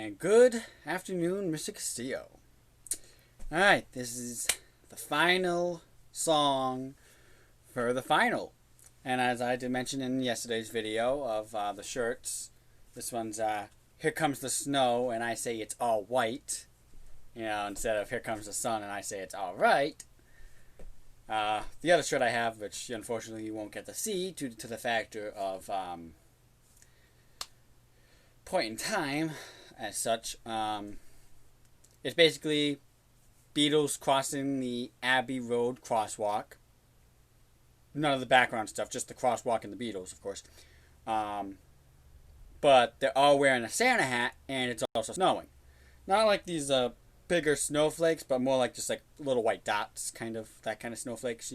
And good afternoon, Mr. Castillo. Alright, this is the final song for the final. And as I did mention in yesterday's video of the shirts, this one's Here Comes the Snow, and I say it's all white. Instead of Here Comes the Sun, and I say it's all right. The other shirt I have, which unfortunately you won't get to see due to the factor of point in time, as such, it's basically Beatles crossing the Abbey Road crosswalk. None of the background stuff, just the crosswalk and the Beatles, of course. But they're all wearing a Santa hat, and it's also snowing. Not like these bigger snowflakes, but more like just like little white dots, that kind of snowflakes,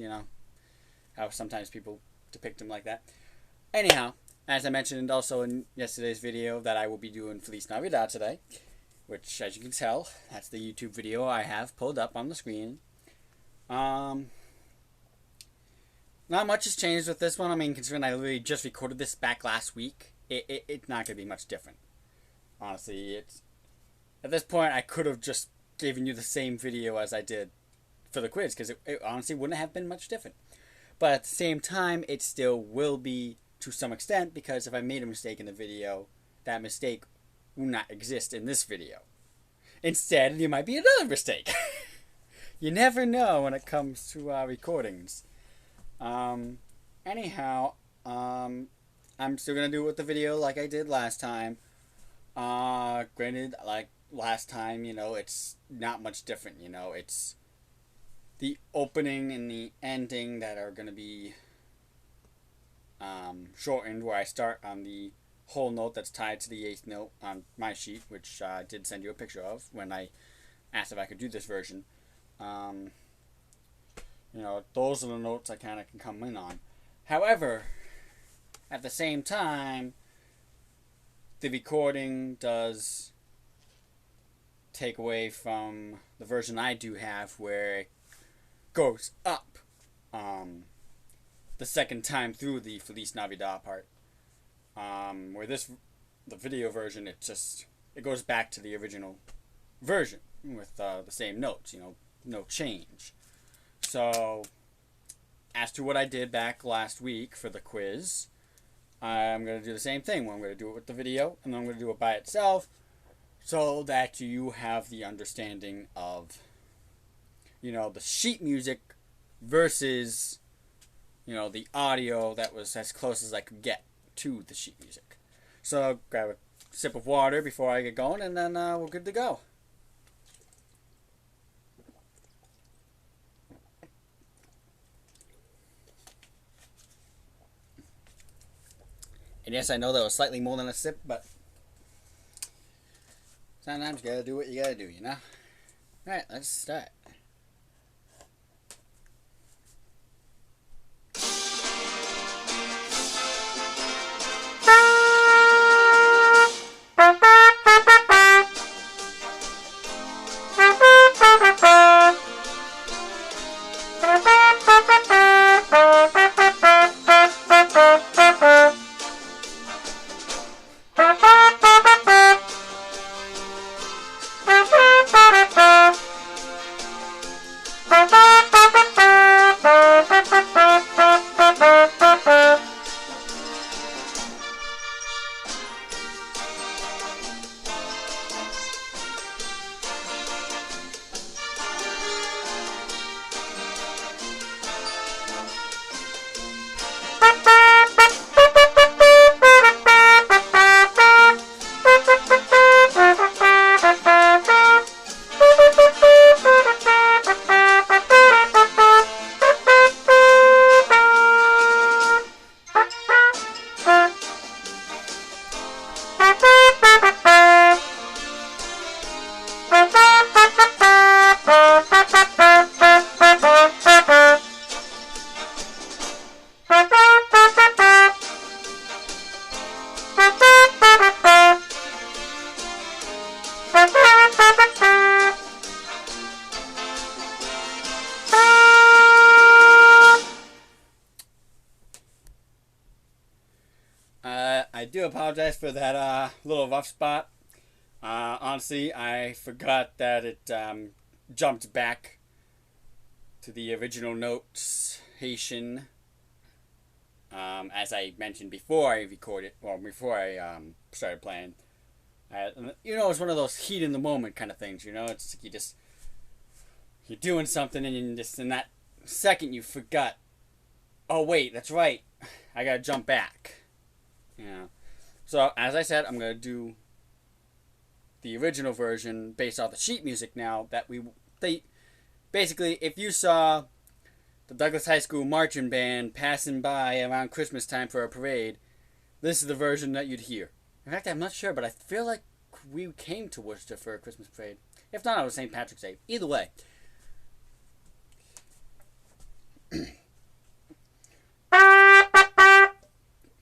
how sometimes people depict them like that. Anyhow, as I mentioned also in yesterday's video, that I will be doing Feliz Navidad today, which, as you can tell, that's the YouTube video I have pulled up on the screen. Not much has changed with this one. I mean, considering I literally just recorded this back last week, it's not going to be much different. Honestly, at this point, I could have just given you the same video as I did for the quiz, because it honestly wouldn't have been much different. But at the same time, it still will be to some extent, because if I made a mistake in the video, that mistake will not exist in this video. Instead, there might be another mistake. You never know when it comes to recordings. Anyhow, I'm still going to do it with the video like I did last time. Granted, like last time, it's not much different, it's the opening and the ending that are going to be shortened, where I start on the whole note that's tied to the 8th note on my sheet, which I did send you a picture of when I asked if I could do this version. Those are the notes I kind of can come in on. However, at the same time, the recording does take away from the version I do have, where it goes up the second time through the Feliz Navidad part. Where the video version, it goes back to the original version with the same notes, no change. So, as to what I did back last week for the quiz, I'm going to do the same thing. I'm going to do it with the video, and then I'm going to do it by itself, so that you have the understanding of, the sheet music versus, the audio that was as close as I could get to the sheet music. So, grab a sip of water before I get going, and then we're good to go. And yes, I know that was slightly more than a sip, but sometimes you gotta do what you gotta do, Alright, let's start. I do apologize for that little rough spot. Honestly, I forgot that it jumped back to the original notes Haitian. As I mentioned before I recorded, well, before I started playing. It's one of those heat in the moment kind of things. It's like you're doing something and you just in that second you forgot. Oh wait, that's right. I gotta jump back. So as I said, I'm gonna do the original version based off the sheet music now that they basically, if you saw the Douglas High School marching band passing by around Christmas time for a parade, this is the version that you'd hear. In fact, I'm not sure, but I feel like we came to Worcester for a Christmas parade. If not, it was St. Patrick's Day. Either way.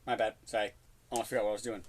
My bad. Sorry. Almost forgot what I was doing.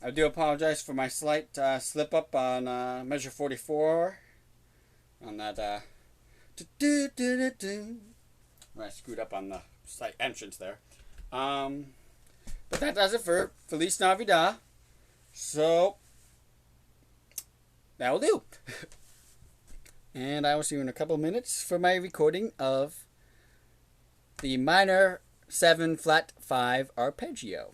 I do apologize for my slight slip up on measure 44 on that. I screwed up on the slight entrance there. But that does it for Feliz Navidad. So that will do. And I will see you in a couple of minutes for my recording of the minor 7 flat 5 arpeggio.